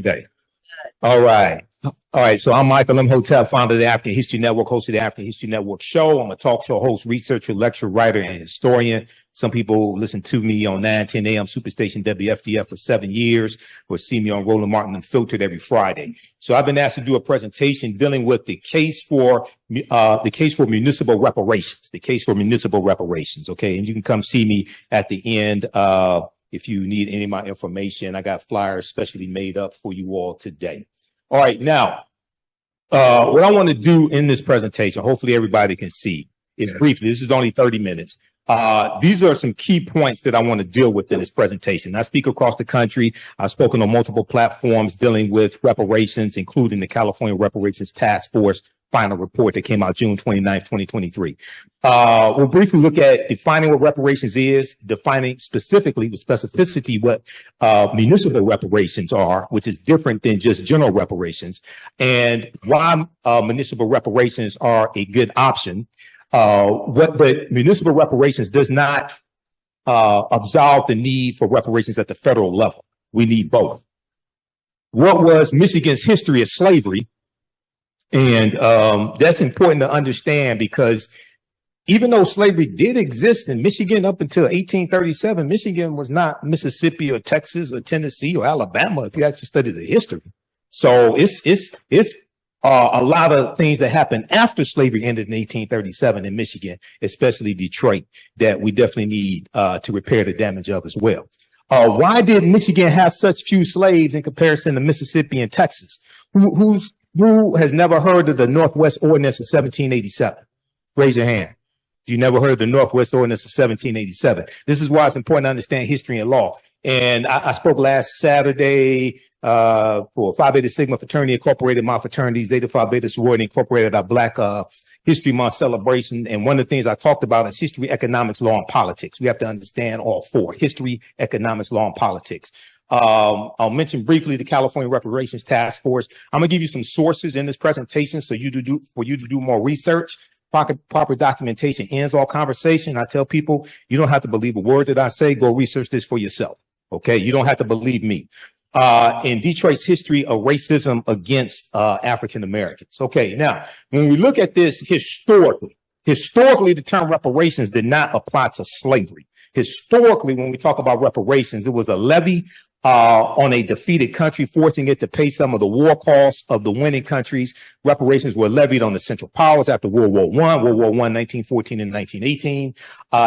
today? All right. All right. So I'm Michael Imhotep, founder of the African History Network, host of the African History Network show. I'm a talk show host, researcher, lecturer, writer, and historian. Some people listen to me on 9:10 a.m. Superstation WFDF for 7 years, or see me on Roland Martin Unfiltered every Friday. So I've been asked to do a presentation dealing with the case for municipal reparations, Okay. And you can come see me at the end. If you need any of my information, I got flyers specially made up for you all today. All right. Now, what I want to do in this presentation, hopefully everybody can see, is briefly, this is only 30 minutes. These are some key points that I want to deal with in this presentation. I speak across the country. I've spoken on multiple platforms dealing with reparations, including the California Reparations Task Force final report that came out June 29th, 2023. We'll briefly look at defining what reparations is, defining specifically with specificity what municipal reparations are, which is different than just general reparations, and why municipal reparations are a good option. But municipal reparations does not absolve the need for reparations at the federal level. We need both. What was Michigan's history of slavery? And that's important to understand, because even though slavery did exist in Michigan up until 1837, Michigan was not Mississippi or Texas or Tennessee or Alabama if you actually study the history. So it's a lot of things that happened after slavery ended in 1837 in Michigan, especially Detroit, that we definitely need to repair the damage of as well. Why did Michigan have such few slaves in comparison to Mississippi and Texas? Who has never heard of the Northwest Ordinance of 1787? Raise your hand. You never heard of the Northwest Ordinance of 1787. This is why it's important to understand history and law. And I spoke last Saturday for Phi Beta Sigma Fraternity Incorporated, my fraternity, Zeta Phi Beta Sorority Incorporated, our Black History Month celebration. And one of the things I talked about is history, economics, law, and politics. We have to understand all four: history, economics, law, and politics. I'll mention briefly the California Reparations Task Force. I'm gonna give you some sources in this presentation for you to do more research. Proper documentation ends all conversation. I tell people, you don't have to believe a word that I say. Go research this for yourself. Okay, you don't have to believe me. In Detroit's history of racism against African Americans. Okay, now when we look at this historically, the term reparations did not apply to slavery. Historically, when we talk about reparations, it was a levy on a defeated country, forcing it to pay some of the war costs of the winning countries. Reparations were levied on the Central Powers after World War I, 1914 and 1918,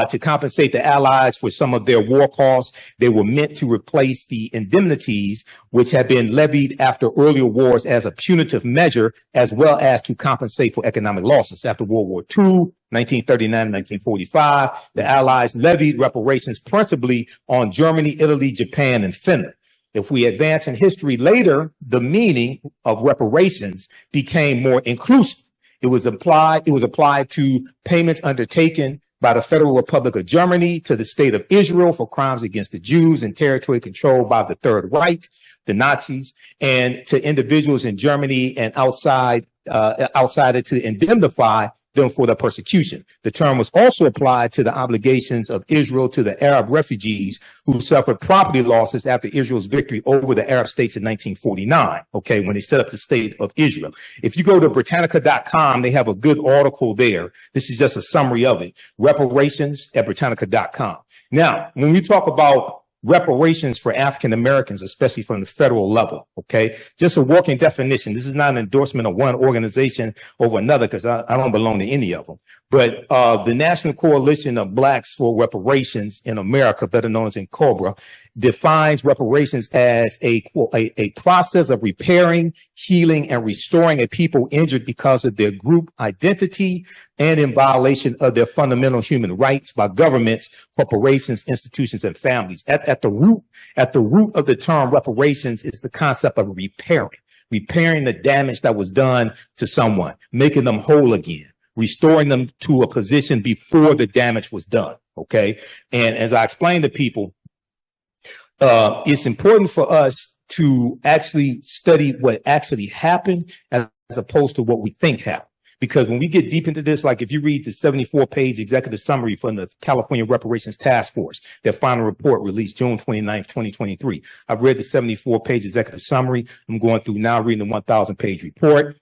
to compensate the Allies for some of their war costs. They were meant to replace the indemnities which had been levied after earlier wars as a punitive measure, as well as to compensate for economic losses. After World War II, 1939, 1945, the Allies levied reparations principally on Germany, Italy, Japan, and Finland. If we advance in history later, the meaning of reparations became more inclusive. It was applied to payments undertaken by the Federal Republic of Germany to the State of Israel for crimes against the Jews in territory controlled by the Third Reich, the Nazis, and to individuals in Germany and outside it to indemnify them for the persecution. The term was also applied to the obligations of Israel to the Arab refugees who suffered property losses after Israel's victory over the Arab states in 1949, okay, when they set up the state of Israel. If you go to Britannica.com, they have a good article there. This is just a summary of it. Reparations at Britannica.com. Now, when we talk about reparations for African Americans, especially from the federal level, okay? Just a working definition. This is not an endorsement of one organization over another, because I don't belong to any of them. But the National Coalition of Blacks for Reparations in America, better known as NCOBRA, defines reparations as a process of repairing, healing, and restoring a people injured because of their group identity and in violation of their fundamental human rights by governments, corporations, institutions, and families. At the root of the term reparations is the concept of repairing the damage that was done to someone, making them whole again, restoring them to a position before the damage was done. Okay. And as I explained to people, it's important for us to actually study what actually happened as opposed to what we think happened. because when we get deep into this, like if you read the 74-page executive summary from the California Reparations Task Force, their final report released June 29th, 2023. I've read the 74-page executive summary. I'm going through now reading the 1,000-page report.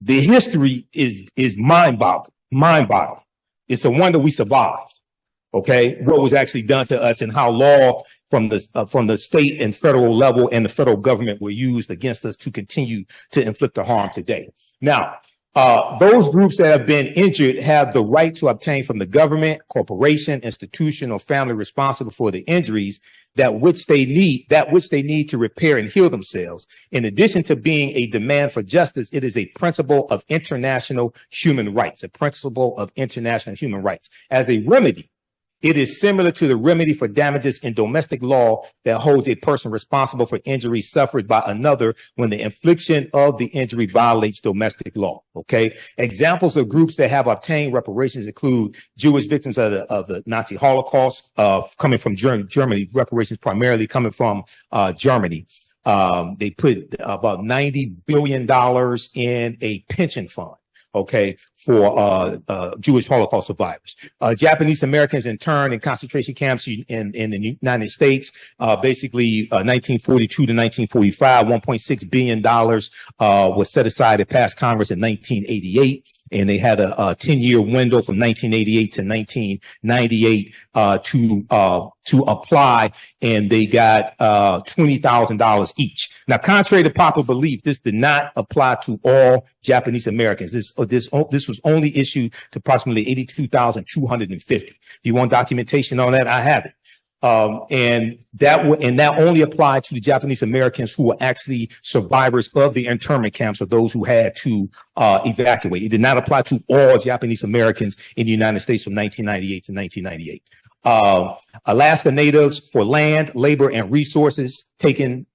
The history is mind-boggling. It's a wonder we survived. Okay, what was actually done to us and how law from the state and federal level and the federal government were used against us to continue to inflict the harm today. Now, those groups that have been injured have the right to obtain from the government, corporation, institution, or family responsible for the injuries that which they need to repair and heal themselves. In addition to being a demand for justice, it is a principle of international human rights, As a remedy, it is similar to the remedy for damages in domestic law that holds a person responsible for injuries suffered by another when the infliction of the injury violates domestic law. Okay. Examples of groups that have obtained reparations include Jewish victims of the Nazi Holocaust, coming from Germany, reparations primarily coming from Germany. They put about $90 billion in a pension fund. Okay, for Jewish Holocaust survivors. Japanese Americans interned in concentration camps in the United States, basically 1942 to 1945, $1.6 billion was set aside. It passed Congress in 1988. And they had a 10-year window from 1988 to 1998 to apply, and they got $20,000 each. Now, contrary to popular belief, this did not apply to all Japanese Americans. This was only issued to approximately 82,250. If you want documentation on that, I have it. And that only applied to the Japanese Americans who were actually survivors of the internment camps, or those who had to evacuate. It did not apply to all Japanese Americans in the United States from 1998 to 1998. Alaska Natives for land, labor, and resources taken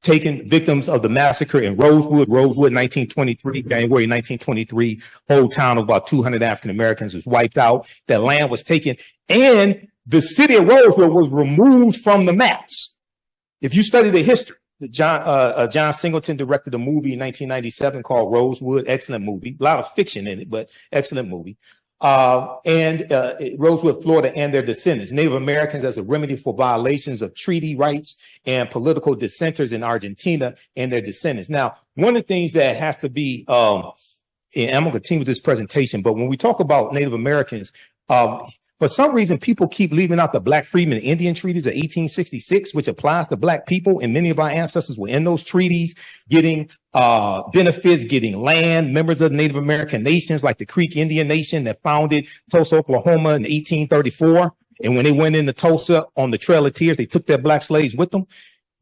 victims of the massacre in Rosewood, 1923, January 1923. Whole town of about 200 African Americans was wiped out. That land was taken, and the city of Rosewood was removed from the maps. If you study the history, John Singleton directed a movie in 1997 called Rosewood. Excellent movie. A lot of fiction in it, but excellent movie. Rosewood, Florida, and their descendants, Native Americans as a remedy for violations of treaty rights, and political dissenters in Argentina and their descendants. Now, one of the things that has to be, and I'm going to continue with this presentation, but when we talk about Native Americans, for some reason, people keep leaving out the Black Freedmen and Indian treaties of 1866, which applies to Black people. And many of our ancestors were in those treaties, getting benefits, getting land, members of Native American nations like the Creek Indian Nation that founded Tulsa, Oklahoma in 1834. And when they went into Tulsa on the Trail of Tears, they took their Black slaves with them.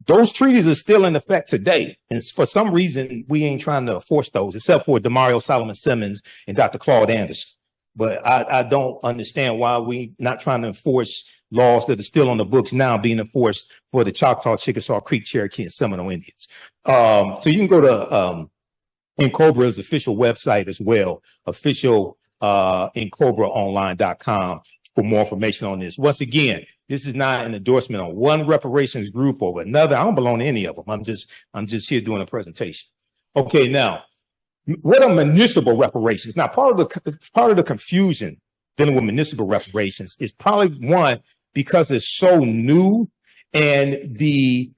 Those treaties are still in effect today. And for some reason, we ain't trying to enforce those, except for Demario Solomon Simmons and Dr. Claude Anderson. But I don't understand why we not trying to enforce laws that are still on the books now being enforced for the Choctaw, Chickasaw, Creek, Cherokee, and Seminole Indians. So you can go to NCOBRA's official website as well, official NCOBRAonline.com, for more information on this. Once again, this is not an endorsement on one reparations group or another. I don't belong to any of them. I'm just here doing a presentation. Okay, now, what are municipal reparations? Now, part of the confusion dealing with municipal reparations is probably one, because it's so new, and the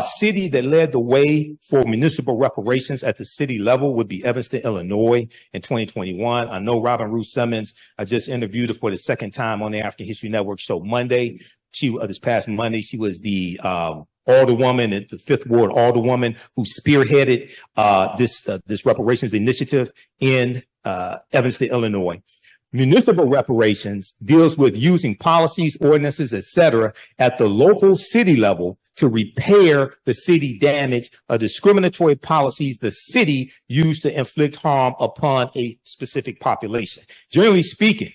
city that led the way for municipal reparations at the city level would be Evanston, Illinois in 2021. I know Robin Ruth Simmons. I just interviewed her for the second time on the African History Network show Monday. This past Monday, she was the alderwoman at the 5th Ward alderwoman who spearheaded this reparations initiative in Evanston, Illinois. Municipal reparations deals with using policies, ordinances, etc., at the local city level to repair the city damage of discriminatory policies the city used to inflict harm upon a specific population. Generally speaking,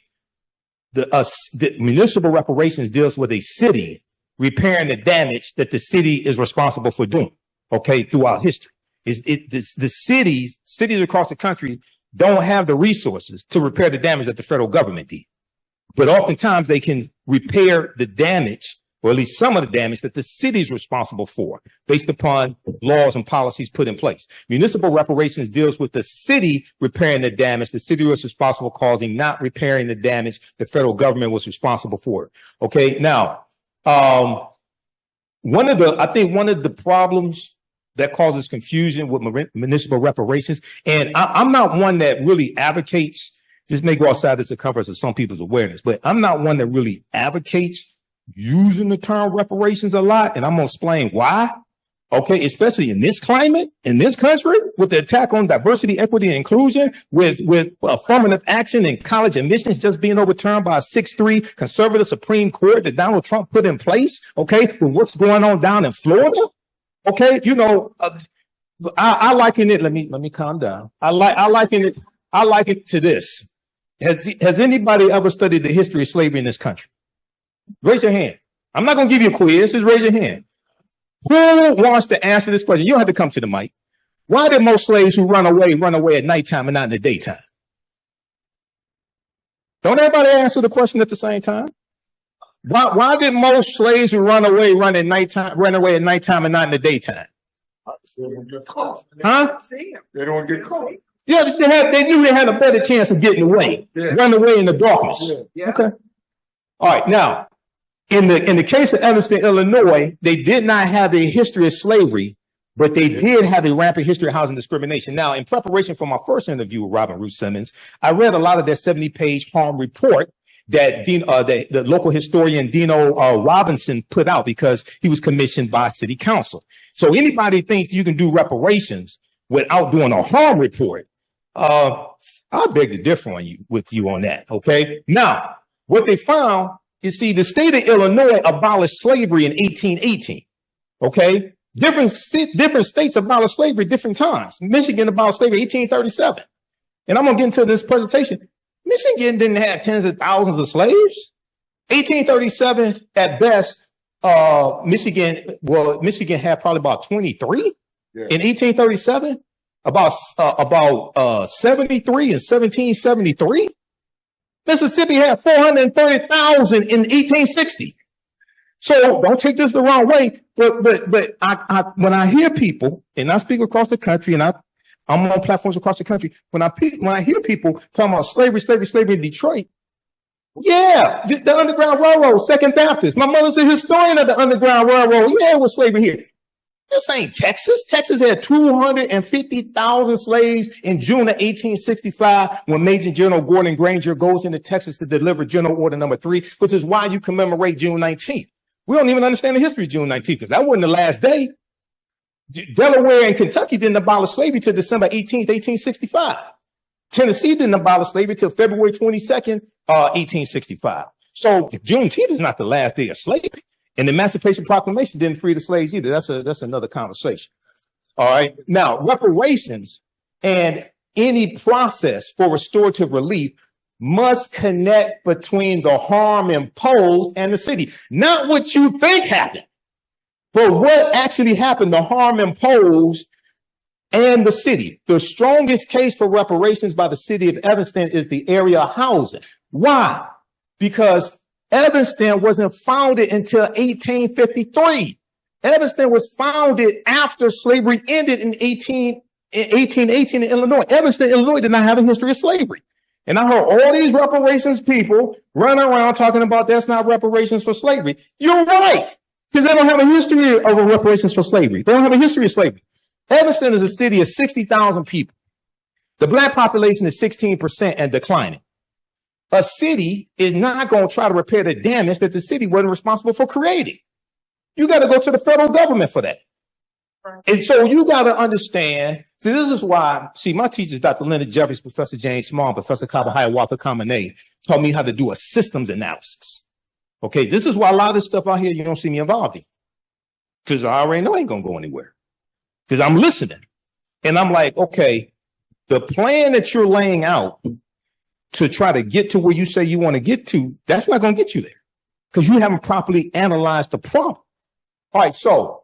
the municipal reparations deals with a city repairing the damage that the city is responsible for doing, okay, throughout history. The cities across the country don't have the resources to repair the damage that the federal government did. But oftentimes they can repair the damage, or at least some of the damage that the city is responsible for, based upon laws and policies put in place. Municipal reparations deals with the city repairing the damage the city was responsible for causing, not repairing the damage the federal government was responsible for. Okay, now, I think one of the problems that causes confusion with municipal reparations, and I'm not one that really advocates, this may go outside the covers of some people's awareness, but I'm not one that really advocates using the term reparations a lot, and I'm going to explain why. Okay, especially in this climate, in this country, with the attack on diversity, equity, and inclusion, with affirmative action and college admissions just being overturned by a 6-3 conservative Supreme Court that Donald Trump put in place. Okay, with what's going on down in Florida. Okay, you know, I liken it. Let me calm down. I liken it to this. Has anybody ever studied the history of slavery in this country? Raise your hand. I'm not going to give you a quiz. Just raise your hand. Who wants to answer this question? You don't have to come to the mic. Why did most slaves who run away at nighttime and not in the daytime? Don't everybody answer the question at the same time? Why did most slaves who run away at nighttime and not in the daytime? They don't get caught. Huh? They don't get caught. Yeah, but they knew they had a better chance of getting away. Yeah. Run away in the darkness. Yeah. Okay. All right. Now, in the case of Evanston, Illinois, they did not have a history of slavery, but they did have a rampant history of housing discrimination. Now, in preparation for my first interview with Robin Ruth Simmons, I read a lot of their 70-page harm report that the local historian Dino Robinson put out because he was commissioned by city council. So anybody thinks you can do reparations without doing a harm report, I beg to differ with you on that. Okay. Now, what they found, you see, the state of Illinois abolished slavery in 1818. Okay. Different states abolished slavery different times. Michigan abolished slavery in 1837. And I'm going to get into this presentation. Michigan didn't have tens of thousands of slaves. 1837 at best, Michigan had probably about 23. Yeah. In 1837, about 73 in 1773. Mississippi had 430,000 in 1860. So don't take this the wrong way, but I when I hear people, and I speak across the country, and I'm on platforms across the country, when I hear people talking about slavery in Detroit, yeah, the Underground Railroad, Second Baptist. My mother's a historian of the Underground Railroad. Yeah, it was slavery here. This ain't Texas. Texas had 250,000 slaves in June of 1865 when Major General Gordon Granger goes into Texas to deliver General Order Number 3, which is why you commemorate June 19th. We don't even understand the history of June 19th because that wasn't the last day. Delaware and Kentucky didn't abolish slavery till December 18th, 1865. Tennessee didn't abolish slavery till February 22nd, 1865. So Juneteenth is not the last day of slavery. And the Emancipation Proclamation didn't free the slaves either. That's another conversation. All right. Now, reparations and any process for restorative relief must connect between the harm imposed and the city. Not what you think happened, but what actually happened, the harm imposed and the city. The strongest case for reparations by the city of Evanston is the area housing. Why? Because Evanston wasn't founded until 1853. Evanston was founded after slavery ended in 1818 in Illinois. Evanston, Illinois did not have a history of slavery. And I heard all these reparations people running around talking about that's not reparations for slavery. You're right, because they don't have a history of reparations for slavery. They don't have a history of slavery. Evanston is a city of 60,000 people. The black population is 16% and declining. A city is not going to try to repair the damage that the city wasn't responsible for creating. You got to go to the federal government for that. And so you got to understand, so this is why, see, my teachers, Dr. Leonard Jeffries, Professor James Small, Professor Kaba Hiawatha Kamene, taught me how to do a systems analysis. Okay, this is why a lot of this stuff out here you don't see me involved in. Because I already know I ain't going to go anywhere. Because I'm listening. And I'm like, okay, the plan that you're laying out to try to get to where you say you want to get to, that's not going to get you there because you haven't properly analyzed the problem. All right, so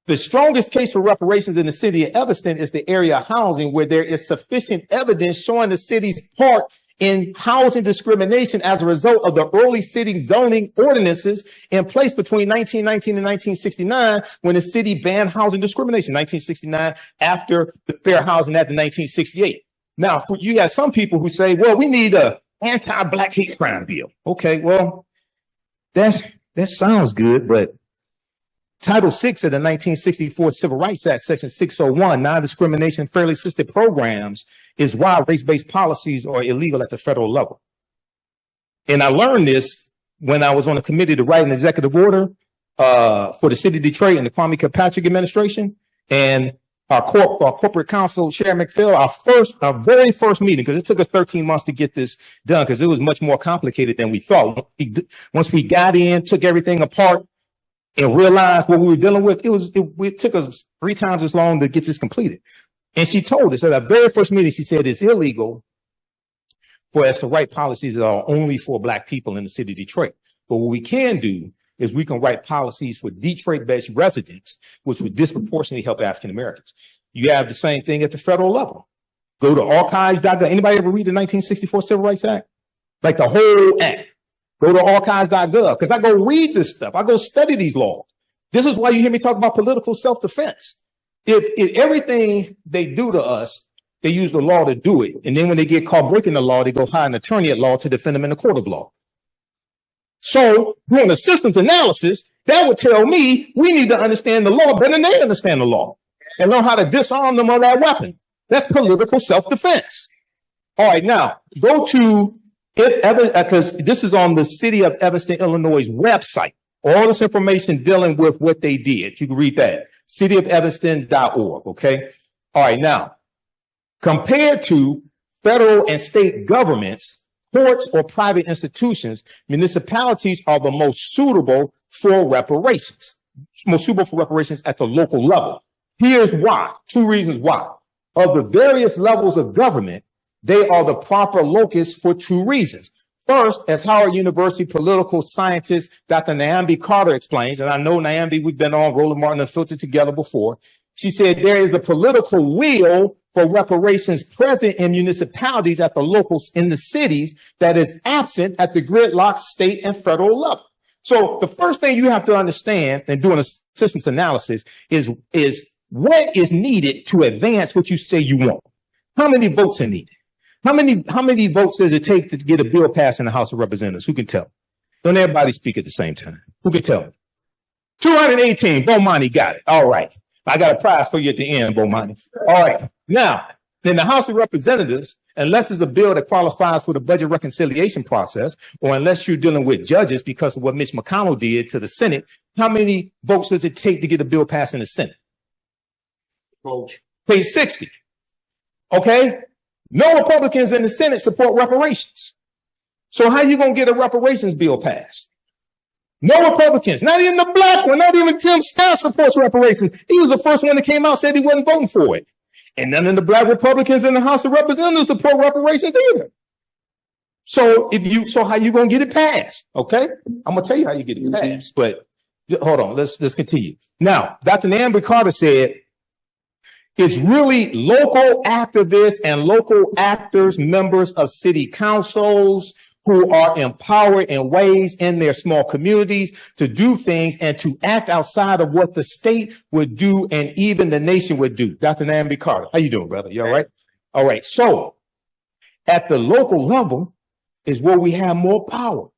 the strongest case for reparations in the city of Evanston is the area housing where there is sufficient evidence showing the city's part in housing discrimination as a result of the early city zoning ordinances in place between 1919 and 1969, when the city banned housing discrimination. 1969, after the Fair Housing Act of 1968. Now, you have some people who say, well, we need a anti-black hate crime bill. Okay, well, that sounds good, but Title VI of the 1964 Civil Rights Act, Section 601, non-discrimination, fairly assisted programs, is why race-based policies are illegal at the federal level. And I learned this when I was on a committee to write an executive order for the city of Detroit and the Kwame Kilpatrick administration. And our corporate counsel, Sharon McPhail, our very first meeting, because it took us 13 months to get this done, because it was much more complicated than we thought. Once we got in, took everything apart, and realized what we were dealing with, it took us 3 times as long to get this completed. And she told us at our very first meeting, she said it's illegal for us to write policies that are only for Black people in the city of Detroit. But what we can do is we can write policies for Detroit-based residents, which would disproportionately help African Americans. You have the same thing at the federal level. Go to archives.gov. Anybody ever read the 1964 Civil Rights Act? Like the whole act. Go to archives.gov, because I go read this stuff. I go study these laws. This is why you hear me talk about political self-defense. If everything they do to us, they use the law to do it. And then when they get caught breaking the law, they go hire an attorney at law to defend them in the court of law. So doing a systems analysis, that would tell me we need to understand the law better than they understand the law and learn how to disarm them of that weapon. That's political self-defense. All right, now go to because this is on the city of Evanston, Illinois' website. All this information dealing with what they did. You can read that. cityofevanston.org. Okay. All right. Now, compared to federal and state governments, courts, or private institutions, municipalities are the most suitable for reparations. Most suitable for reparations at the local level. Here's why. 2 reasons why. Of the various levels of government, they are the proper locus for 2 reasons. First, as Howard University political scientist Dr. Nyambi Carter explains, and I know Nyambi, we've been on Roland Martin and Filtered together before. She said there is a political will for reparations present in municipalities at the locals in the cities that is absent at the gridlock state and federal level. So the first thing you have to understand in doing a systems analysis is what is needed to advance what you say you want. How many votes are needed? How many votes does it take to get a bill passed in the House of Representatives? Who can tell? Don't everybody speak at the same time. Who can tell? 218. Bomani got it. All right. I got a prize for you at the end, Bomani. All right. Now, in the House of Representatives, unless it's a bill that qualifies for the budget reconciliation process, or unless you're dealing with judges because of what Mitch McConnell did to the Senate, how many votes does it take to get a bill passed in the Senate? Votes. Page 60. Okay. No Republicans in the Senate support reparations. So how you going to get a reparations bill passed? No Republicans, not even the black one, not even Tim Scott supports reparations. He was the first one that came out and said he wasn't voting for it. And none of the black Republicans in the House of Representatives support reparations either. So how you going to get it passed? Okay. I'm going to tell you how you get it passed, but hold on. Let's continue. Now, Dr. Nyambi Carter said, it's really local activists and local actors, members of city councils who are empowered in ways in their small communities to do things and to act outside of what the state would do and even the nation would do. Dr. Nyambi Carter, how you doing, brother? You all right? All right. So at the local level is where we have more power.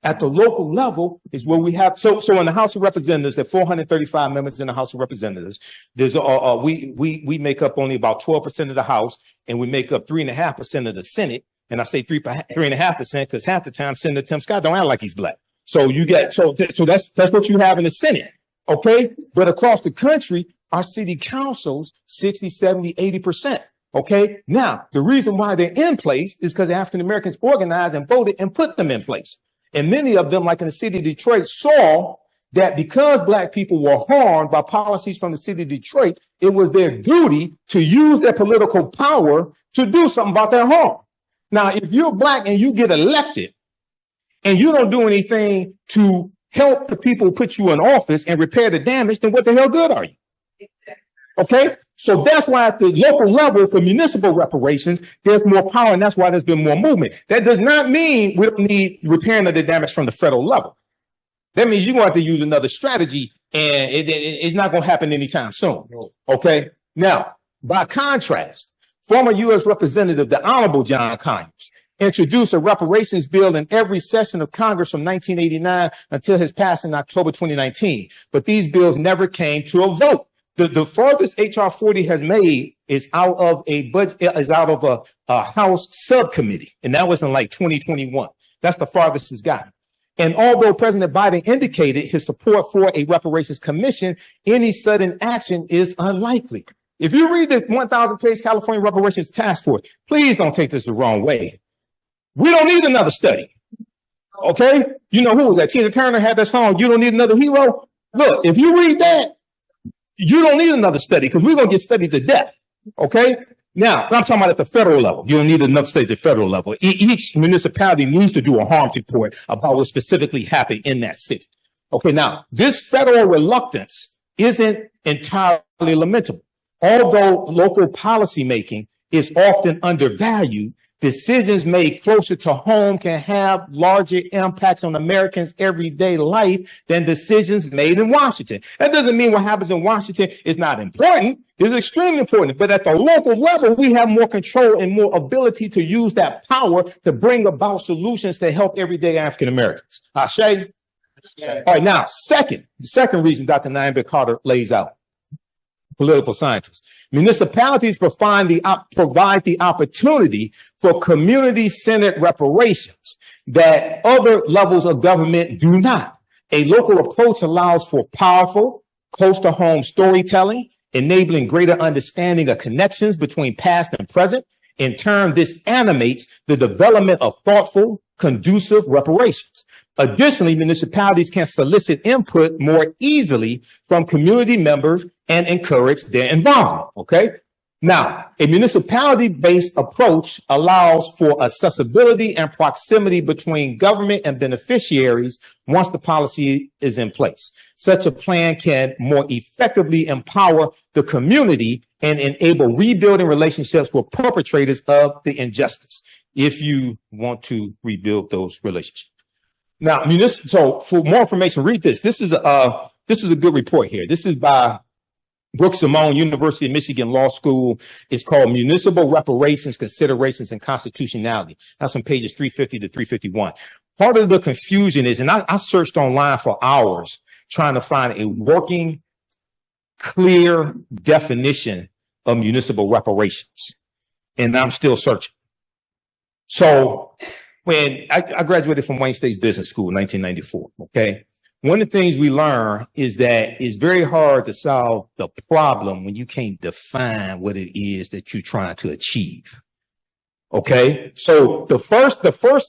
At the local level is where we have, so in the House of Representatives, there are 435 members in the House of Representatives. There's we make up only about 12% of the House, and we make up 3.5% of the Senate. And I say 3.5% because half the time Senator Tim Scott don't act like he's black. So you get so that's what you have in the Senate. Okay, but across the country, our city councils 60, 70, 80%. Okay, now the reason why they're in place is because African Americans organized and voted and put them in place. And many of them, like in the city of Detroit, saw that because black people were harmed by policies from the city of Detroit, it was their duty to use their political power to do something about their harm. Now, if you're black and you get elected and you don't do anything to help the people put you in office and repair the damage, then what the hell good are you? Okay, so that's why at the local level for municipal reparations, there's more power, and that's why there's been more movement. That does not mean we don't need repairing of the damage from the federal level. That means you're going to have to use another strategy, and it's not going to happen anytime soon. Okay, now, by contrast, former U.S. Representative, the Honorable John Conyers, introduced a reparations bill in every session of Congress from 1989 until his passing in October 2019. But these bills never came to a vote. The farthest HR 40 has made is out of a budget, is out of a House subcommittee. And that was in like 2021. That's the farthest it's gotten. And although President Biden indicated his support for a reparations commission, any sudden action is unlikely. If you read the 1,000-page California Reparations Task Force, please don't take this the wrong way. We don't need another study. Okay? You know, who was that? Tina Turner had that song, "You Don't Need Another Hero." Look, if you read that, you don't need another study, because we're going to get studied to death. Okay? Now, I'm talking about at the federal level. You don't need enough study at the federal level. Each municipality needs to do a harms report about what specifically happened in that city. Okay, now, this federal reluctance isn't entirely lamentable. Although local policymaking is often undervalued, decisions made closer to home can have larger impacts on Americans' everyday life than decisions made in Washington. That doesn't mean what happens in Washington is not important. It's extremely important. But at the local level, we have more control and more ability to use that power to bring about solutions to help everyday African Americans. Shay? All right, now, the second reason Dr. Nyambia Carter lays out, political scientists. Municipalities provide the opportunity for community-centered reparations that other levels of government do not. A local approach allows for powerful, close-to-home storytelling, enabling greater understanding of connections between past and present. In turn, this animates the development of thoughtful, conducive reparations. Additionally, municipalities can solicit input more easily from community members and encourage their involvement. Okay. Now, a municipality-based approach allows for accessibility and proximity between government and beneficiaries once the policy is in place. Such a plan can more effectively empower the community and enable rebuilding relationships with perpetrators of the injustice, if you want to rebuild those relationships. Now, so for more information, read this. This is a good report here. This is by Brooks Simone, University of Michigan Law School. It's called Municipal Reparations, Considerations, and Constitutionality. That's on pages 350 to 351. Part of the confusion is, and I searched online for hours trying to find a working, clear definition of municipal reparations. And I'm still searching. So when I graduated from Wayne State's Business School in 1994, okay? One of the things we learn is that it's very hard to solve the problem when you can't define what it is that you're trying to achieve. Okay, so the first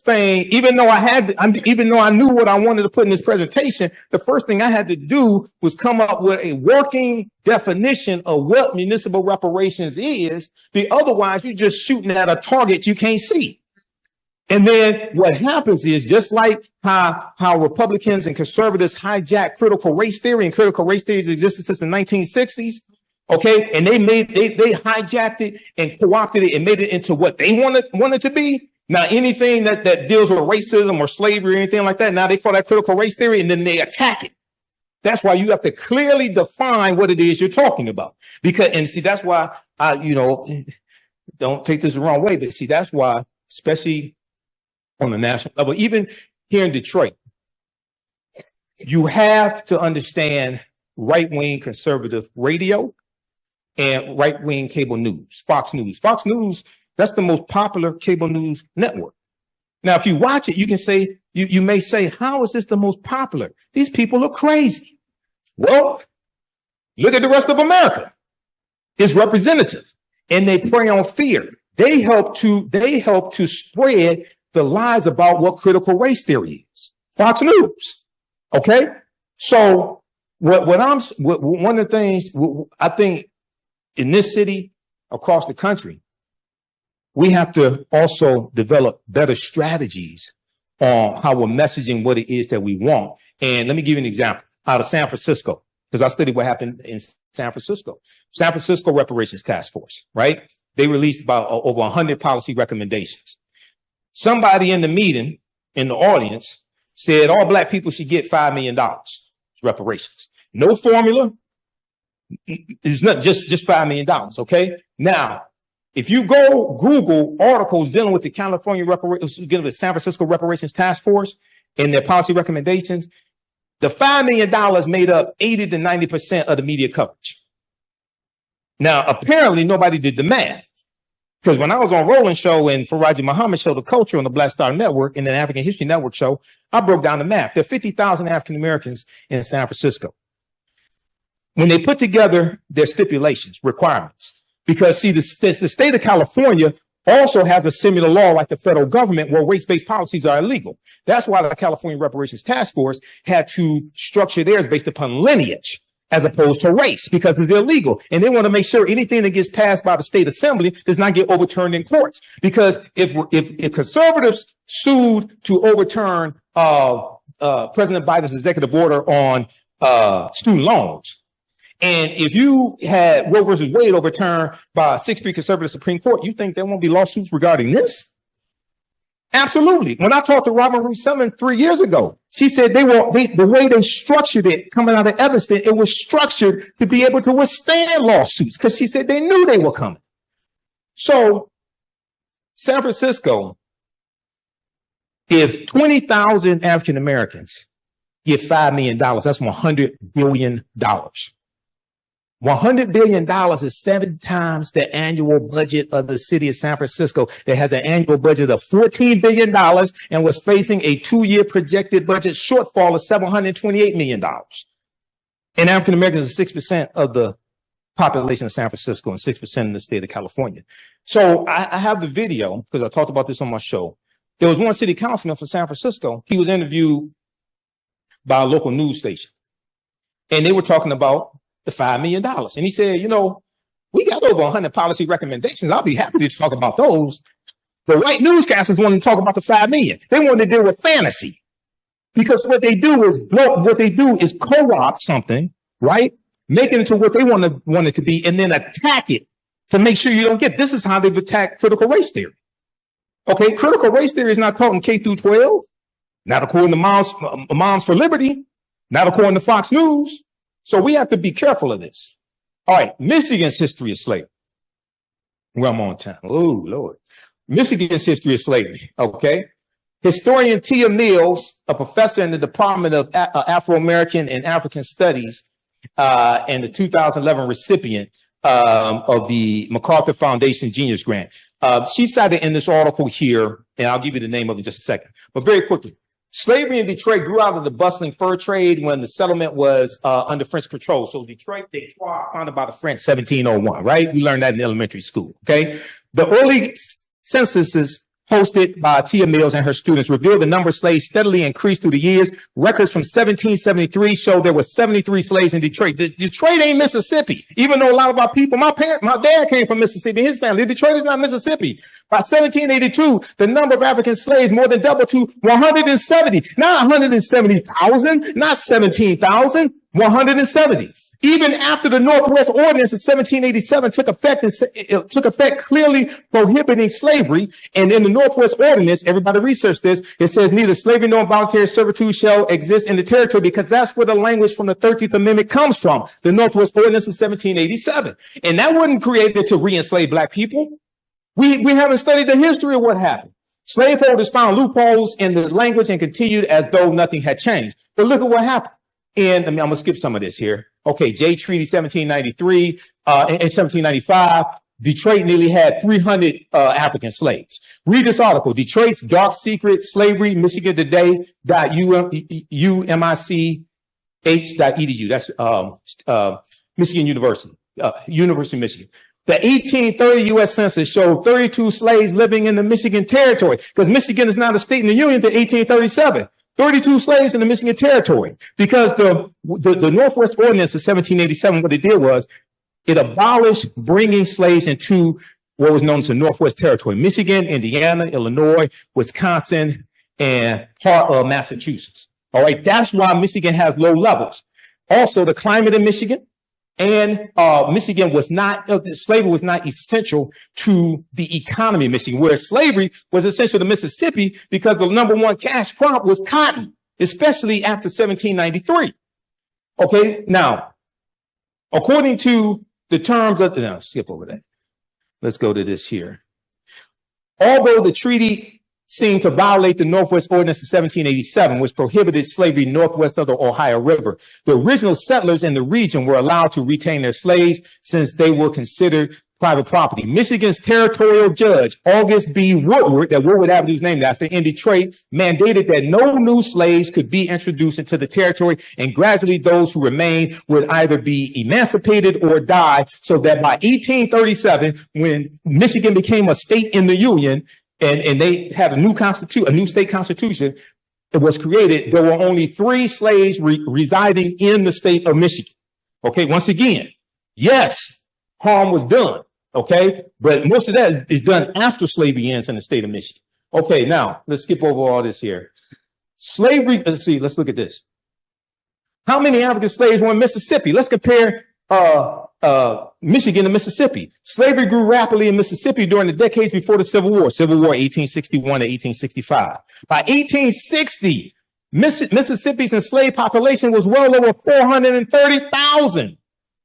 thing, even though I knew what I wanted to put in this presentation, the first thing I had to do was come up with a working definition of what municipal reparations is. Otherwise, you're just shooting at a target you can't see. And then what happens is, just like how Republicans and conservatives hijack critical race theory, and critical race theory has existed since the 1960s. Okay. And they hijacked it and co-opted it and made it into what they wanted to be. Now, anything that deals with racism or slavery or anything like that, now they call that critical race theory, and then they attack it. That's why you have to clearly define what it is you're talking about. And see, that's why don't take this the wrong way, but see, that's why, especially on the national level, even here in Detroit, you have to understand right-wing conservative radio and right-wing cable news, Fox News. Fox News, that's the most popular cable news network. Now, if you watch it, you can say, you may say, how is this the most popular? These people are crazy. Well, look at the rest of America. It's representative, and they prey on fear. They help to spread the lies about what critical race theory is. Fox News. Okay. So one of the things I think in this city, across the country, we have to also develop better strategies on how we're messaging what it is that we want. And let me give you an example out of San Francisco, because I studied what happened in San Francisco. San Francisco Reparations Task Force, right? They released about over 100 policy recommendations. Somebody in the meeting, in the audience, said all black people should get $5 million reparations. No formula. It's not just $5 million. Okay. Now, if you go Google articles dealing with the California Reparations, dealing with San Francisco Reparations Task Force and their policy recommendations, the $5 million made up 80 to 90% of the media coverage. Now, apparently nobody did the math, because when I was on Roland Show and Faraji Muhammad Show, The Culture on the Black Star Network and then African History Network show, I broke down the math. There are 50,000 African Americans in San Francisco. When they put together their stipulations, requirements, because see, the state of California also has a similar law like the federal government where race-based policies are illegal. That's why the California Reparations Task Force had to structure theirs based upon lineage as opposed to race, because it's illegal. And they want to make sure anything that gets passed by the state assembly does not get overturned in courts. Because if conservatives sued to overturn President Biden's executive order on student loans, and if you had Roe versus Wade overturned by a 6-3 conservative Supreme Court, you think there won't be lawsuits regarding this? Absolutely. When I talked to Robin Ruth Simmons 3 years ago, she said the way they structured it coming out of Evanston, it was structured to be able to withstand lawsuits, because she said they knew they were coming. So San Francisco, if 20,000 African Americans get $5 million, that's $100 billion. $100 billion is 7 times the annual budget of the city of San Francisco that has an annual budget of $14 billion and was facing a 2-year projected budget shortfall of $728 million. And African Americans are 6% of the population of San Francisco and 6% in the state of California. So I have the video because I talked about this on my show. There was one city councilman from San Francisco. He was interviewed by a local news station, and they were talking about the $5 million. And he said, you know, we got over 100 policy recommendations. I'll be happy to talk about those. The white newscasters wanted to talk about the $5 million. They wanted to deal with fantasy, because what they do is co-opt something, right? Make it into what they want it to be, and then attack it to make sure you don't get. This is how they've attacked critical race theory. Okay, critical race theory is not taught in K through 12, not according to Moms for Liberty, not according to Fox News. So we have to be careful of this. All right, Michigan's history of slavery. Well, I'm on time. Oh, Lord. Michigan's history of slavery, okay? Historian Tia Mills, a professor in the Department of Afro-American and African Studies, and the 2011 recipient of the MacArthur Foundation Genius Grant. She cited in this article here, and I'll give you the name of it in just a second, but very quickly. Slavery in Detroit grew out of the bustling fur trade when the settlement was under French control. So Detroit, founded by the French, 1701, right? We learned that in elementary school, okay? The early censuses hosted by Tia Mills and her students revealed the number of slaves steadily increased through the years. Records from 1773 show there were 73 slaves in Detroit. Detroit ain't Mississippi, even though a lot of our people, my dad came from Mississippi, his family. Detroit is not Mississippi. By 1782, the number of African slaves more than doubled to 170. Not 170,000, not 17,000, 170. Even after the Northwest Ordinance of 1787 took effect clearly prohibiting slavery. And in the Northwest Ordinance, everybody research this, it says neither slavery nor involuntary servitude shall exist in the territory, because that's where the language from the 13th Amendment comes from, the Northwest Ordinance of 1787. And that wasn't created to re-enslave black people. We haven't studied the history of what happened. Slaveholders found loopholes in the language and continued as though nothing had changed. But look at what happened. And I'm going to skip some of this here. Okay, Jay Treaty 1793, in 1795, Detroit nearly had 300 African slaves. Read this article, Detroit's Dark Secret Slavery, Michigan Today, UMICH.edu. That's Michigan University, University of Michigan. The 1830 U.S. Census showed 32 slaves living in the Michigan Territory, because Michigan is not a state in the Union until 1837. 32 slaves in the Michigan Territory, because the Northwest Ordinance of 1787, what it did was it abolished bringing slaves into what was known as the Northwest Territory, Michigan, Indiana, Illinois, Wisconsin, and part of Massachusetts. All right. That's why Michigan has low levels. Also, the climate in Michigan And Michigan was not, slavery was not essential to the economy of Michigan, whereas slavery was essential to Mississippi because the number one cash crop was cotton, especially after 1793. Okay, now, according to the terms of, no, skip over that. Let's go to this here. Although the treaty seemed to violate the Northwest Ordinance of 1787, which prohibited slavery northwest of the Ohio River, the original settlers in the region were allowed to retain their slaves since they were considered private property. Michigan's territorial judge, August B. Woodward, that Woodward Avenue is named after, in Detroit, mandated that no new slaves could be introduced into the territory, and gradually those who remained would either be emancipated or die, so that by 1837, when Michigan became a state in the Union, and they had a new state constitution, it was created, there were only 3 slaves residing in the state of Michigan. Okay, once again, yes, harm was done. Okay, but most of that is done after slavery ends in the state of Michigan. Okay, now let's skip over all this here. Slavery, let's look at this. How many African slaves were in Mississippi? Let's compare Michigan to Mississippi. Slavery grew rapidly in Mississippi during the decades before the Civil War. Civil War 1861 to 1865. By 1860, Mississippi's enslaved population was well over 430,000.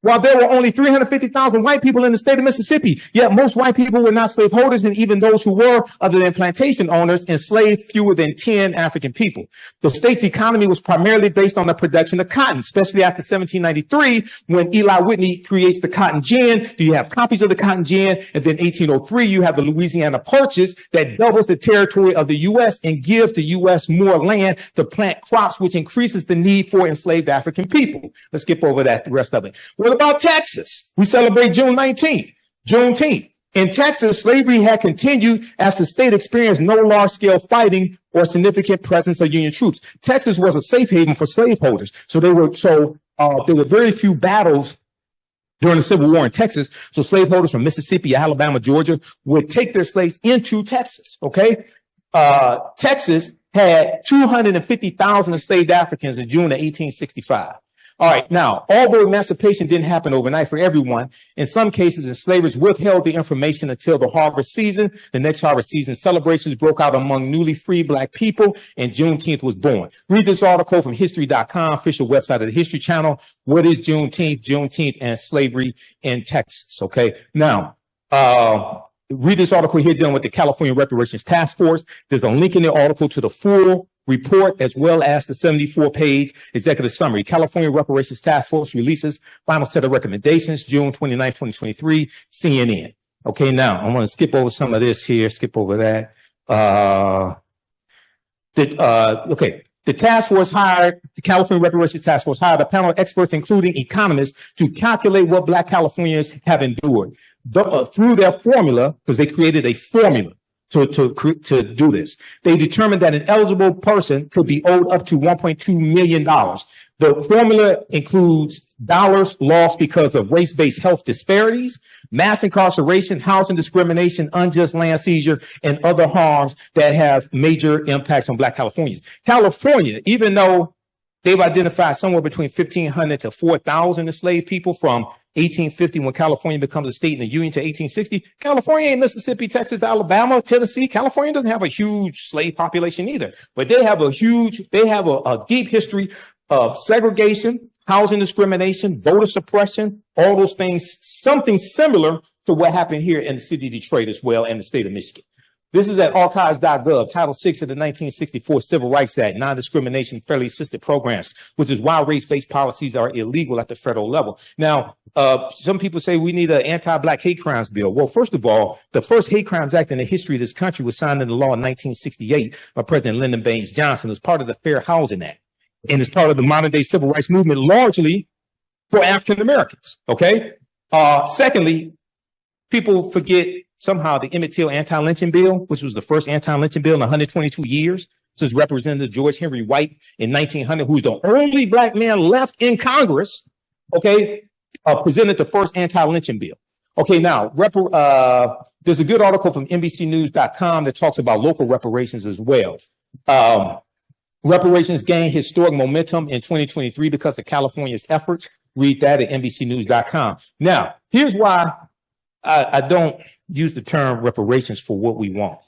While there were only 350,000 white people in the state of Mississippi, yet most white people were not slaveholders, and even those who were, other than plantation owners, enslaved fewer than 10 African people. The state's economy was primarily based on the production of cotton, especially after 1793, when Eli Whitney creates the cotton gin. You have copies of the cotton gin, and then 1803, you have the Louisiana Purchase that doubles the territory of the U.S. and gives the U.S. more land to plant crops, which increases the need for enslaved African people. Let's skip over that, the rest of it. What about Texas? We celebrate June 19th, Juneteenth. In Texas, slavery had continued as the state experienced no large-scale fighting or significant presence of Union troops. Texas was a safe haven for slaveholders, so there were very few battles during the Civil War in Texas. So slaveholders from Mississippi, Alabama, Georgia would take their slaves into Texas. Okay, Texas had 250,000 enslaved Africans in June of 1865. All right. Now, although emancipation didn't happen overnight for everyone, in some cases, enslavers withheld the information until the harvest season. The next harvest season, celebrations broke out among newly free Black people, and Juneteenth was born. Read this article from history.com, official website of the History Channel. What is Juneteenth? Juneteenth and slavery in Texas. Okay. Now, read this article here dealing with the California Reparations Task Force. There's a link in the article to the full report, as well as the 74-page executive summary. California Reparations Task Force releases final set of recommendations, June 29, 2023, CNN. Okay, now I'm going to skip over some of this here, skip over that. The task force the California Reparations Task Force hired a panel of experts, including economists, to calculate what Black Californians have endured. Through their formula, because they created a formula to do this. They determined that an eligible person could be owed up to $1.2 million. The formula includes dollars lost because of race-based health disparities, mass incarceration, housing discrimination, unjust land seizure, and other harms that have major impacts on Black Californians. California, even though they've identified somewhere between 1,500 to 4,000 enslaved people from 1850, when California becomes a state in the Union, to 1860. California ain't Mississippi, Texas, Alabama, Tennessee. California doesn't have a huge slave population either, but they have a deep history of segregation, housing discrimination, voter suppression, all those things, something similar to what happened here in the city of Detroit as well, and the state of Michigan. This is at archives.gov, Title VI of the 1964 Civil Rights Act, non-discrimination, fairly assisted programs, which is why race-based policies are illegal at the federal level. Now, some people say we need an anti-Black hate crimes bill. Well, first of all, the first hate crimes act in the history of this country was signed into law in 1968 by President Lyndon Baines Johnson. It was part of the Fair Housing Act, and it's part of the modern day civil rights movement, largely for African Americans. Okay. Secondly, people forget somehow the Emmett Till anti-lynching bill, which was the first anti-lynching bill in 122 years. This is Representative George Henry White in 1900, who's the only Black man left in Congress. Okay. Presented the first anti-lynching bill. Okay, now, there's a good article from NBCnews.com that talks about local reparations as well. Reparations gained historic momentum in 2023 because of California's efforts Read that at NBCnews.com. Now, here's why I don't use the term reparations for what we want.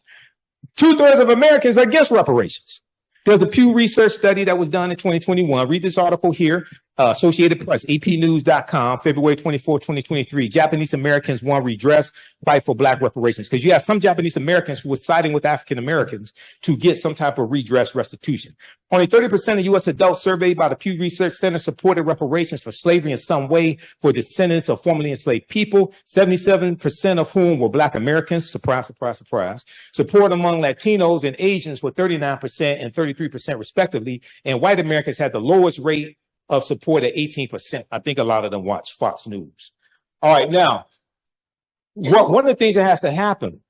2/3 of Americans are against reparations. There's a Pew Research study that was done in 2021. Read this article here, Associated Press, apnews.com, February 24, 2023. Japanese Americans want redress, fight for Black reparations. Because you have some Japanese Americans who were siding with African Americans to get some type of redress restitution. Only 30% of U.S. adults surveyed by the Pew Research Center supported reparations for slavery in some way for descendants of formerly enslaved people, 77% of whom were Black Americans. Surprise, surprise, surprise. Support among Latinos and Asians were 39% and 33% respectively, and white Americans had the lowest rate of support at 18%. I think a lot of them watch Fox News. All right, now, one of the things that has to happen,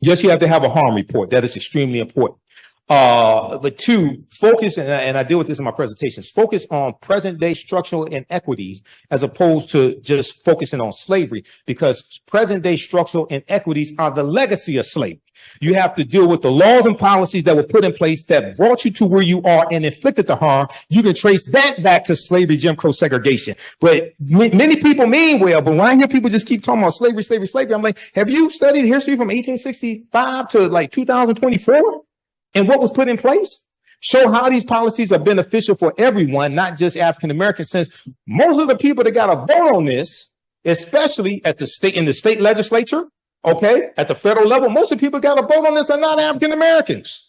yes, you have to have a harm report. That is extremely important. But two, focus, and I deal with this in my presentations, focus on present day structural inequities as opposed to just focusing on slavery, because present day structural inequities are the legacy of slavery. You have to deal with the laws and policies that were put in place that brought you to where you are and inflicted the harm. You can trace that back to slavery, Jim Crow, segregation. But many people mean well, but when I hear people just keep talking about slavery, slavery, slavery, I'm like, have you studied history from 1865 to like 2024? And what was put in place? Show how these policies are beneficial for everyone, not just African Americans, since most of the people that got a vote on this, especially at the state, in the state legislature, okay, at the federal level, most of the people got a vote on this are not African Americans.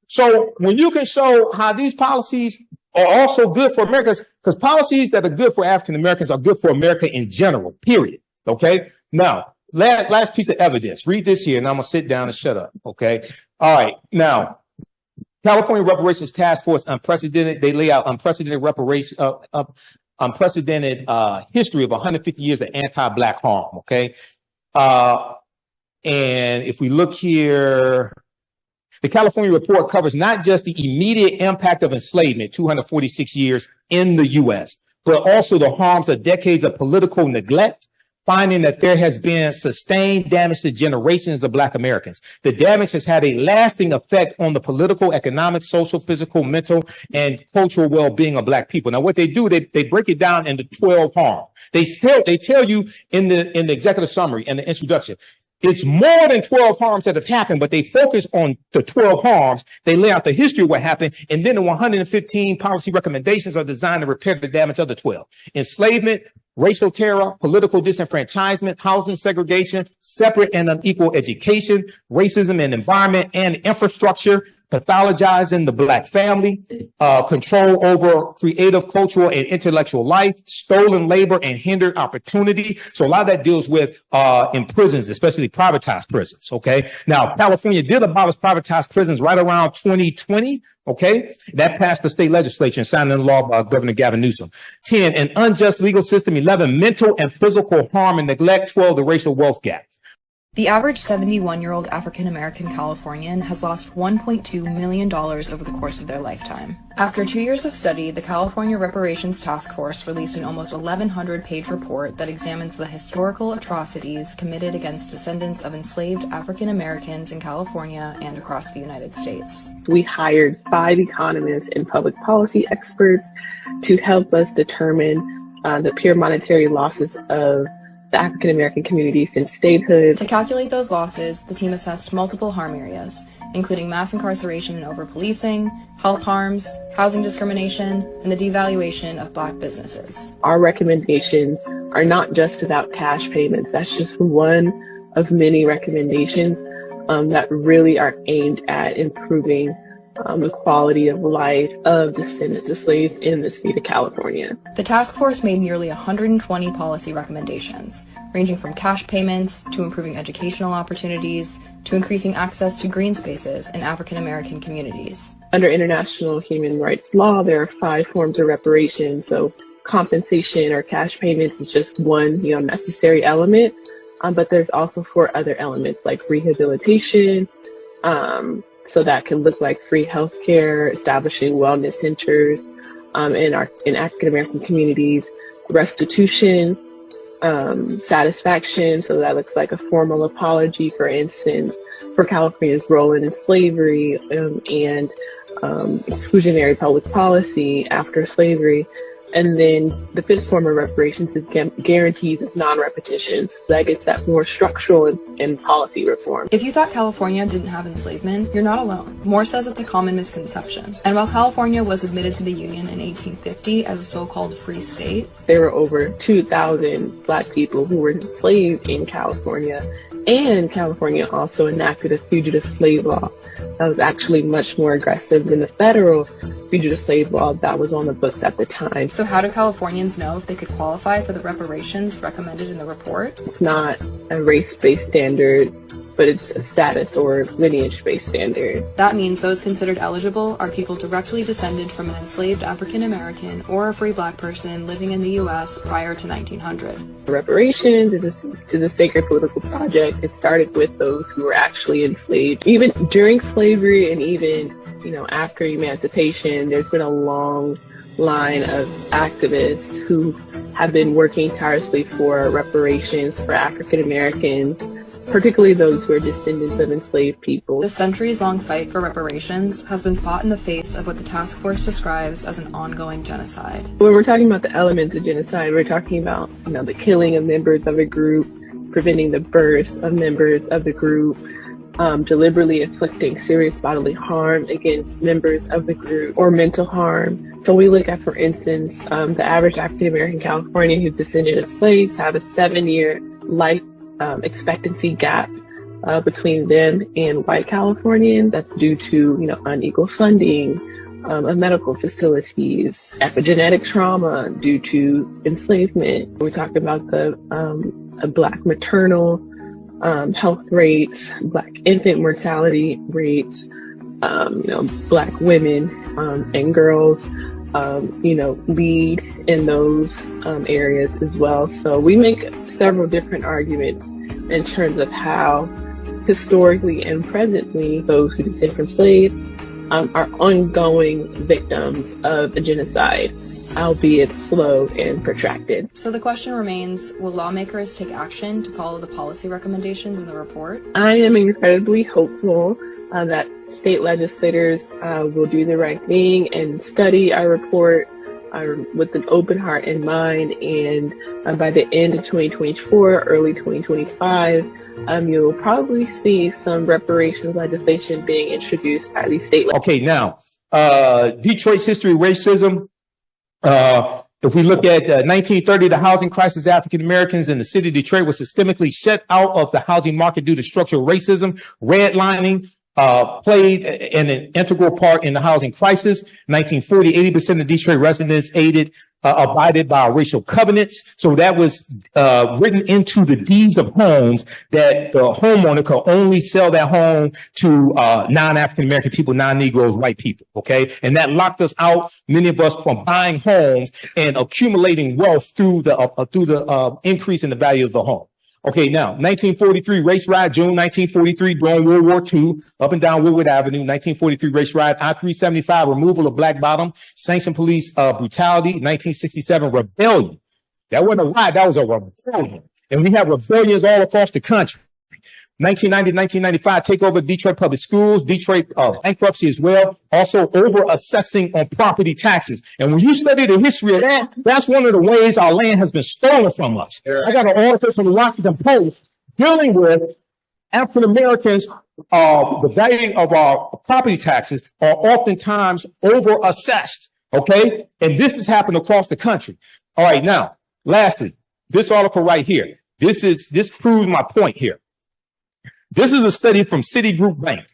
So when you can show how these policies are also good for Americans, because policies that are good for African Americans are good for America in general, period. Okay. Now, last piece of evidence. Read this here, and I'm gonna sit down and shut up. Okay. All right. Now, California Reparations Task Force, unprecedented. They lay out unprecedented reparation, unprecedented history of 150 years of anti-Black harm. Okay. And if we look here, the California report covers not just the immediate impact of enslavement, 246 years in the U.S., but also the harms of decades of political neglect, finding that there has been sustained damage to generations of Black Americans. The damage has had a lasting effect on the political, economic, social, physical, mental, and cultural well-being of Black people. Now, what they do, they break it down into 12 harms. They tell you in the executive summary and the introduction, it's more than 12 harms that have happened, but they focus on the 12 harms. They lay out the history of what happened, and then the 115 policy recommendations are designed to repair the damage of the 12. Enslavement, racial terror, political disenfranchisement, housing segregation, separate and unequal education, racism and environment and infrastructure, pathologizing the Black family, control over creative, cultural, and intellectual life, stolen labor and hindered opportunity. So a lot of that deals with in prisons, especially privatized prisons. Okay. Now, California did abolish privatized prisons right around 2020. Okay. That passed the state legislature and signed into law by Governor Gavin Newsom. 10, an unjust legal system. 11, mental and physical harm and neglect. 12, the racial wealth gap. The average 71-year-old African-American Californian has lost $1.2 million over the course of their lifetime. After 2 years of study, the California Reparations Task Force released an almost 1,100-page report that examines the historical atrocities committed against descendants of enslaved African-Americans in California and across the United States. We hired 5 economists and public policy experts to help us determine the pure monetary losses of the African-American community since statehood. To calculate those losses, the team assessed multiple harm areas, including mass incarceration and over-policing, health harms, housing discrimination, and the devaluation of Black businesses. Our recommendations are not just about cash payments. That's just one of many recommendations that really are aimed at improving the quality of life of descendants of slaves in the state of California. The task force made nearly 120 policy recommendations, ranging from cash payments to improving educational opportunities to increasing access to green spaces in African American communities. Under international human rights law, there are 5 forms of reparation. So compensation or cash payments is just one, necessary element. But there's also 4 other elements like rehabilitation, so that can look like free healthcare, establishing wellness centers in African American communities, restitution, satisfaction. So that looks like a formal apology, for instance, for California's role in slavery and exclusionary public policy after slavery. And then the fifth form of reparations is guarantees of non-repetition. So that gets at more structural and policy reform. If you thought California didn't have enslavement, you're not alone. Moore says it's a common misconception. And while California was admitted to the Union in 1850 as a so-called free state, there were over 2,000 Black people who were enslaved in California. And California also enacted a fugitive slave law that was actually much more aggressive than the federal fugitive slave law that was on the books at the time. So how do Californians know if they could qualify for the reparations recommended in the report? It's not a race-based standard, but it's a status or lineage-based standard. That means those considered eligible are people directly descended from an enslaved African American or a free Black person living in the U.S. prior to 1900. Reparations is a sacred political project. It started with those who were actually enslaved. Even during slavery and even, after emancipation, there's been a long line of activists who have been working tirelessly for reparations for African Americans, particularly those who are descendants of enslaved people. The centuries-long fight for reparations has been fought in the face of what the task force describes as an ongoing genocide. When we're talking about the elements of genocide, we're talking about, the killing of members of a group, preventing the birth of members of the group, deliberately inflicting serious bodily harm against members of the group, or mental harm. So we look at, for instance, the average African-American Californian who's descendant of slaves have a 7-year life expectancy gap between them and white Californians. That's due to, unequal funding of medical facilities, epigenetic trauma due to enslavement. We talk about the Black maternal health rates, Black infant mortality rates, Black women and girls, lead in those areas as well. So we make several different arguments in terms of how historically and presently those who descend from slaves are ongoing victims of a genocide, albeit slow and protracted. So the question remains, will lawmakers take action to follow the policy recommendations in the report? I am incredibly hopeful that state legislators will do the right thing and study our report with an open heart and mind, and by the end of 2024, early 2025, you'll probably see some reparations legislation being introduced by these state legislators. Okay, now, Detroit's history of racism. If we look at 1930, the housing crisis, African Americans in the city of Detroit was systemically shut out of the housing market due to structural racism. Redlining played an integral part in the housing crisis. 1940, 80% of Detroit residents abided by racial covenants. So that was written into the deeds of homes that the homeowner could only sell their home to non-African American people, non-Negroes, white people. Okay. And that locked us out, many of us, from buying homes and accumulating wealth through the increase in the value of the home. Okay, now, 1943 race riot, June 1943, during World War II, up and down Woodward Avenue, 1943 race riot, I-375, removal of Black Bottom, sanctioned police brutality, 1967 rebellion. That wasn't a riot, that was a rebellion. And we have rebellions all across the country. 1990, 1995, takeover of Detroit public schools, Detroit bankruptcy as well, also over-assessing on property taxes. And when you study the history of that, that's one of the ways our land has been stolen from us. Yeah. I got an article from the Washington Post dealing with African Americans. The value of our property taxes are oftentimes over-assessed, okay? And this has happened across the country. All right, now, lastly, this article right here, this proves my point here. This is a study from Citigroup Bank.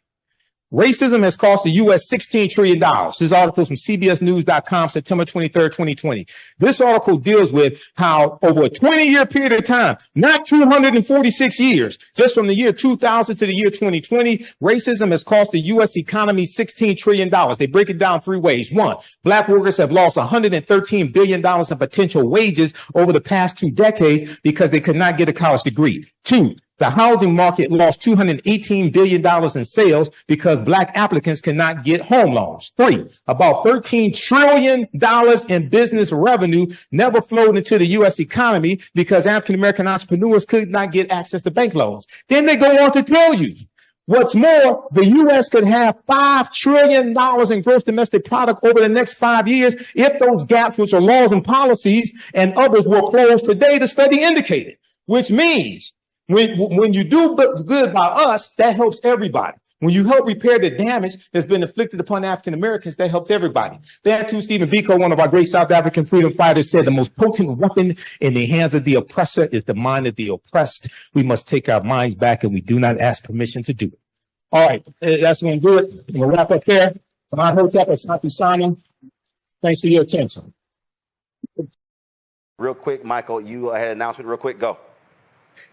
Racism has cost the U.S. $16 trillion. This article is from CBSNews.com, September 23rd, 2020. This article deals with how over a 20-year period of time, not 246 years, just from the year 2000 to the year 2020, racism has cost the U.S. economy $16 trillion. They break it down three ways. One, Black workers have lost $113 billion in potential wages over the past 2 decades because they could not get a college degree. Two, the housing market lost $218 billion in sales because Black applicants cannot get home loans. Three, about $13 trillion in business revenue never flowed into the U.S. economy because African-American entrepreneurs could not get access to bank loans. Then they go on to tell you What's more, the U.S. could have $5 trillion in gross domestic product over the next 5 years if those gaps, which are laws and policies and others, were closed today, the study indicated, which means when you do good by us, that helps everybody. When you help repair the damage that's been inflicted upon African Americans, that helps everybody. There too, Stephen Biko, one of our great South African freedom fighters, said the most potent weapon in the hands of the oppressor is the mind of the oppressed. We must take our minds back, and we do not ask permission to do it. All right, that's going to do it. I'm going to wrap up there. From Imhotep, Asante Simon, thanks for your attention. Real quick, Michael, you had an announcement real quick. Go.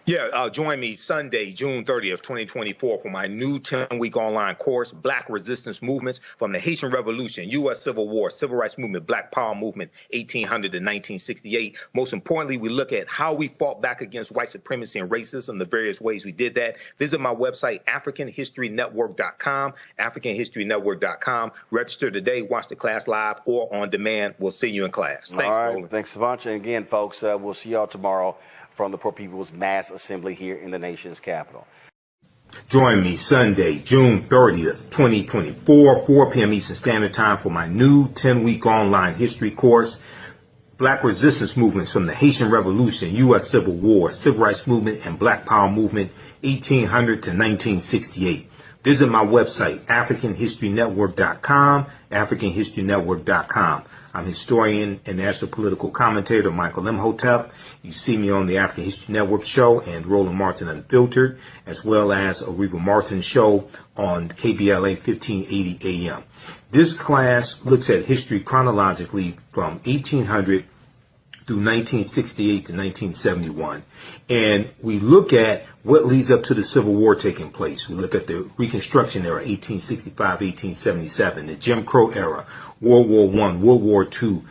Yeah, join me Sunday, June 30th, 2024 for my new 10-week online course, Black Resistance Movements from the Haitian Revolution, U.S. Civil War, Civil Rights Movement, Black Power Movement, 1800 to 1968. Most importantly, we look at how we fought back against white supremacy and racism, the various ways we did that. Visit my website, AfricanHistoryNetwork.com, AfricanHistoryNetwork.com. Register today, watch the class live or on demand. We'll see you in class. Thanks, all right, Roland. Thanks a bunch. And again, folks, we'll see y'all tomorrow from the Poor People's Mass Assembly here in the nation's capital. Join me Sunday, June 30th, 2024, 4 p.m. Eastern Standard Time for my new 10-week online history course, Black Resistance Movements from the Haitian Revolution, U.S. Civil War, Civil Rights Movement, and Black Power Movement, 1800 to 1968. Visit my website, AfricanHistoryNetwork.com, AfricanHistoryNetwork.com. I'm historian and national political commentator Michael Imhotep. You see me on the African History Network show and Roland Martin Unfiltered, as well as a Reba Martin show on KBLA 1580 AM. This class looks at history chronologically from 1800 through 1968 to 1971. And we look at what leads up to the Civil War taking place. We look at the Reconstruction era, 1865, 1877, the Jim Crow era, World War I, World War II,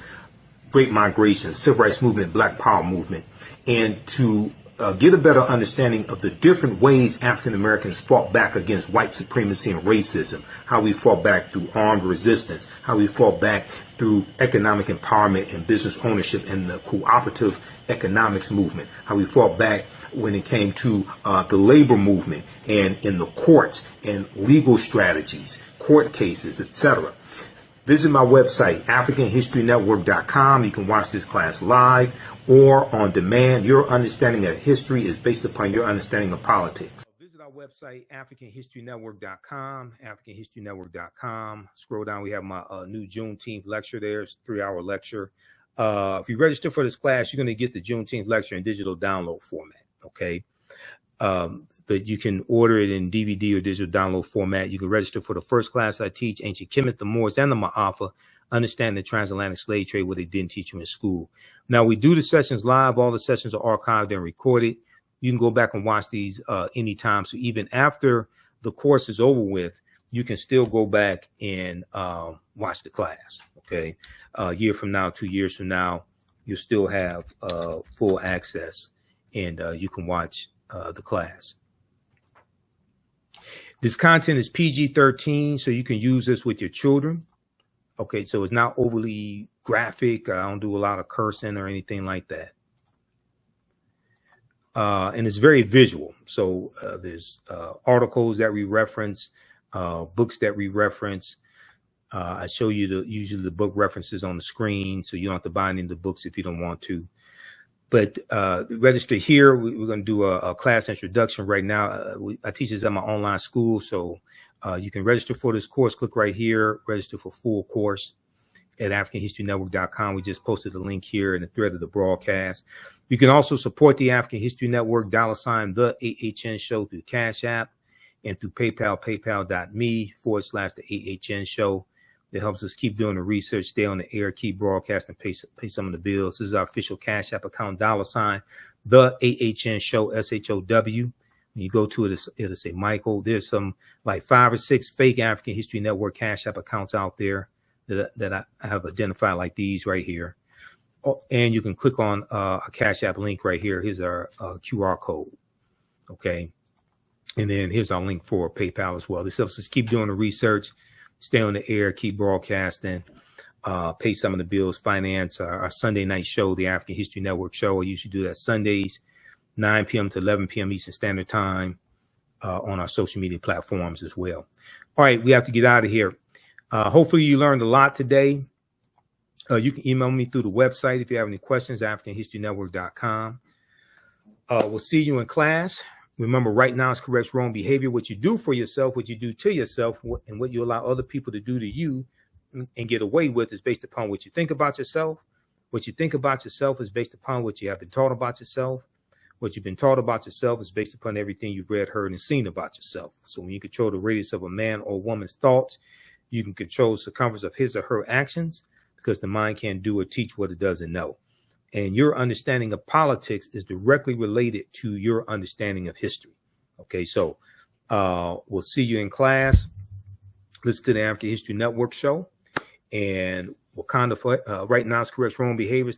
Great Migration, Civil Rights Movement, Black Power Movement, and to get a better understanding of the different ways African Americans fought back against white supremacy and racism, how we fought back through armed resistance, how we fought back through economic empowerment and business ownership and the cooperative economics movement, how we fought back when it came to the labor movement and in the courts and legal strategies, court cases, etc. Visit my website, AfricanHistoryNetwork.com. You can watch this class live or on demand. Your understanding of history is based upon your understanding of politics. Visit our website, AfricanHistoryNetwork.com, AfricanHistoryNetwork.com. Scroll down. We have my new Juneteenth lecture there. It's a 3-hour lecture. If you register for this class, you're going to get the Juneteenth lecture in digital download format, okay? But you can order it in DVD or digital download format. You can register for the first class I teach, Ancient Kemet, the Moors, and the Ma'afa, Understand the Transatlantic Slave Trade, what they didn't teach you in school. Now, we do the sessions live. All the sessions are archived and recorded. You can go back and watch these anytime. So even after the course is over with, you can still go back and watch the class, okay? A year from now, 2 years from now, you'll still have full access, and you can watch the class. This content is PG-13, so you can use this with your children. Okay, so it's not overly graphic. I don't do a lot of cursing or anything like that. And it's very visual. So there's articles that we reference, books that we reference. I show you usually the book references on the screen, so you don't have to buy any of the books if you don't want to. But register here. We're going to do a class introduction right now. I teach this at my online school, so you can register for this course. Click right here, register for full course at AfricanHistoryNetwork.com. We just posted a link here in the thread of the broadcast. You can also support the African History Network, $ the AHN show through Cash App and through PayPal, paypal.me/the AHN show. It helps us keep doing the research, stay on the air, keep broadcasting, pay some of the bills. This is our official Cash App account, $ the AHN show, SHOW. When you go to it, it'll say Michael. There's some like 5 or 6 fake African History Network Cash App accounts out there that I have identified, like these right here. Oh, and you can click on a Cash App link right here. Here's our QR code. Okay. And then here's our link for PayPal as well. This helps us keep doing the research, stay on the air, keep broadcasting, pay some of the bills, finance our Sunday night show, the African History Network show. I usually do that Sundays, 9 p.m. to 11 p.m. Eastern Standard Time. on our social media platforms as well. All right, we have to get out of here. Hopefully you learned a lot today. You can email me through the website if you have any questions, AfricanHistoryNetwork.com. We'll see you in class. Remember, right now is correct wrong behavior. What you do for yourself, what you do to yourself, and what you allow other people to do to you and get away with is based upon what you think about yourself. What you think about yourself is based upon what you have been taught about yourself. What you've been taught about yourself is based upon everything you've read, heard, and seen about yourself. So when you control the radius of a man or woman's thoughts, you can control the circumference of his or her actions, because the mind can't do or teach what it doesn't know. And your understanding of politics is directly related to your understanding of history. Okay, so we'll see you in class. Listen to the African History Network show. And we'll kind of, right now, it's correct wrong behaviors.